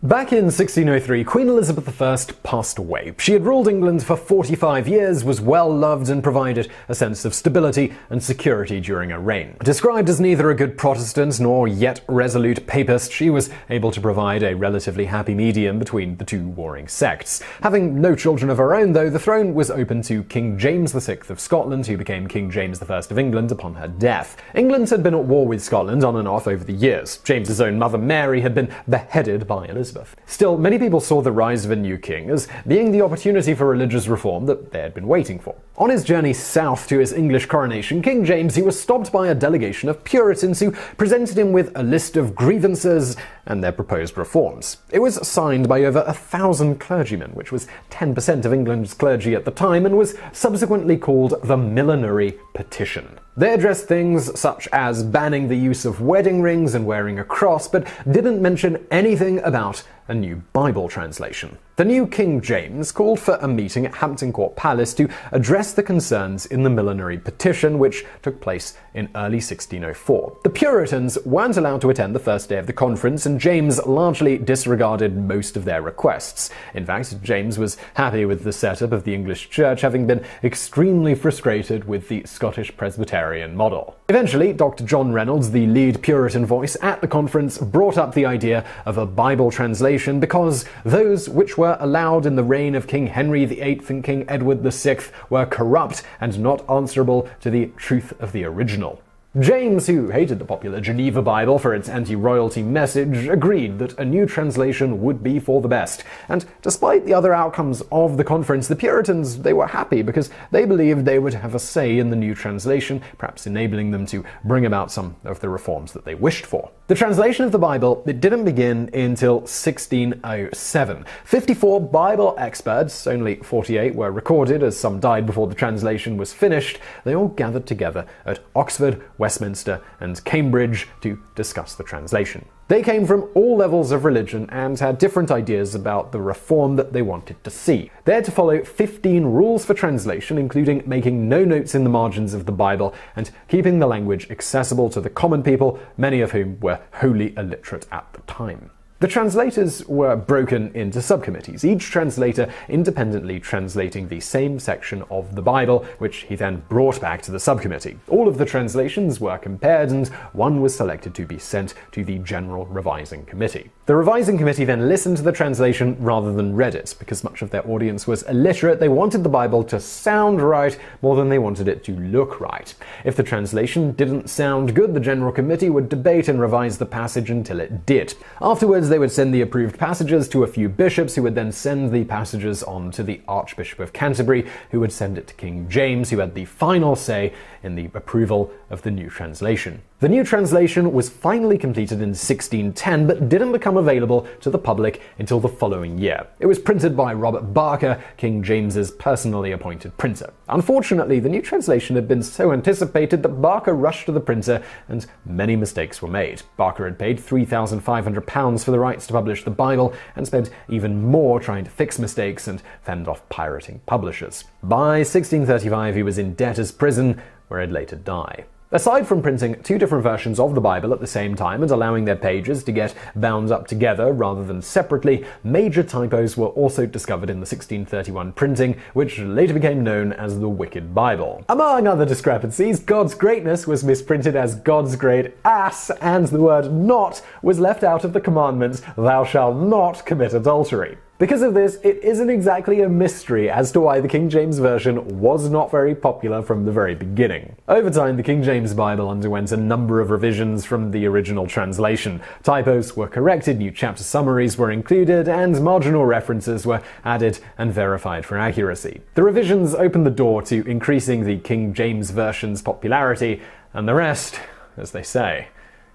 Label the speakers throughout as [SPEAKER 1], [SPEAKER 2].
[SPEAKER 1] Back in 1603, Queen Elizabeth I passed away. She had ruled England for 45 years, was well loved, and provided a sense of stability and security during her reign. Described as neither a good Protestant nor yet resolute papist, she was able to provide a relatively happy medium between the two warring sects. Having no children of her own, though, the throne was open to King James VI of Scotland, who became King James I of England upon her death. England had been at war with Scotland on and off over the years. James's own mother Mary had been beheaded by Elizabeth. Still, many people saw the rise of a new king as being the opportunity for religious reform that they had been waiting for. On his journey south to his English coronation, King James was stopped by a delegation of Puritans who presented him with a list of grievances and their proposed reforms. It was signed by over 1,000 clergymen, which was 10% of England's clergy at the time, and was subsequently called the Millenary Petition. They addressed things such as banning the use of wedding rings and wearing a cross, but didn't mention anything about a new Bible translation. The new King James called for a meeting at Hampton Court Palace to address the concerns in the Millenary Petition, which took place in early 1604. The Puritans weren't allowed to attend the first day of the conference, and James largely disregarded most of their requests. In fact, James was happy with the setup of the English Church, having been extremely frustrated with the Scottish Presbyterian model. Eventually, Dr. John Reynolds, the lead Puritan voice at the conference, brought up the idea of a Bible translation because those which were allowed in the reign of King Henry VIII and King Edward VI were corrupt and not answerable to the truth of the original. James, who hated the popular Geneva Bible for its anti-royalty message, agreed that a new translation would be for the best. And despite the other outcomes of the conference, the Puritans, they were happy because they believed they would have a say in the new translation, perhaps enabling them to bring about some of the reforms that they wished for. The translation of the Bible, it didn't begin until 1607. 54 Bible experts, only 48 were recorded as some died before the translation was finished. They all gathered together at Oxford, Westminster, and Cambridge to discuss the translation. They came from all levels of religion and had different ideas about the reform that they wanted to see. They had to follow 15 rules for translation, including making no notes in the margins of the Bible and keeping the language accessible to the common people, many of whom were wholly illiterate at the time. The translators were broken into subcommittees, each translator independently translating the same section of the Bible, which he then brought back to the subcommittee. All of the translations were compared, and one was selected to be sent to the General Revising Committee. The Revising Committee then listened to the translation rather than read it. Because much of their audience was illiterate, they wanted the Bible to sound right more than they wanted it to look right. If the translation didn't sound good, the General Committee would debate and revise the passage until it did. Afterwards, they would send the approved passages to a few bishops, who would then send the passages on to the Archbishop of Canterbury, who would send it to King James, who had the final say in the approval of the new translation. The new translation was finally completed in 1610, but didn't become available to the public until the following year. It was printed by Robert Barker, King James's personally appointed printer. Unfortunately, the new translation had been so anticipated that Barker rushed to the printer, and many mistakes were made. Barker had paid £3,500 for the rights to publish the Bible, and spent even more trying to fix mistakes and fend off pirating publishers. By 1635, he was in debtor's prison, where he'd later die. Aside from printing two different versions of the Bible at the same time and allowing their pages to get bound up together rather than separately, major typos were also discovered in the 1631 printing, which later became known as the Wicked Bible. Among other discrepancies, God's greatness was misprinted as God's great ass, and the word not was left out of the commandment, "Thou shalt not commit adultery." Because of this, it isn't exactly a mystery as to why the King James Version was not very popular from the very beginning. Over time, the King James Bible underwent a number of revisions from the original translation. Typos were corrected, new chapter summaries were included, and marginal references were added and verified for accuracy. The revisions opened the door to increasing the King James Version's popularity, and the rest, as they say,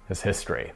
[SPEAKER 1] is history.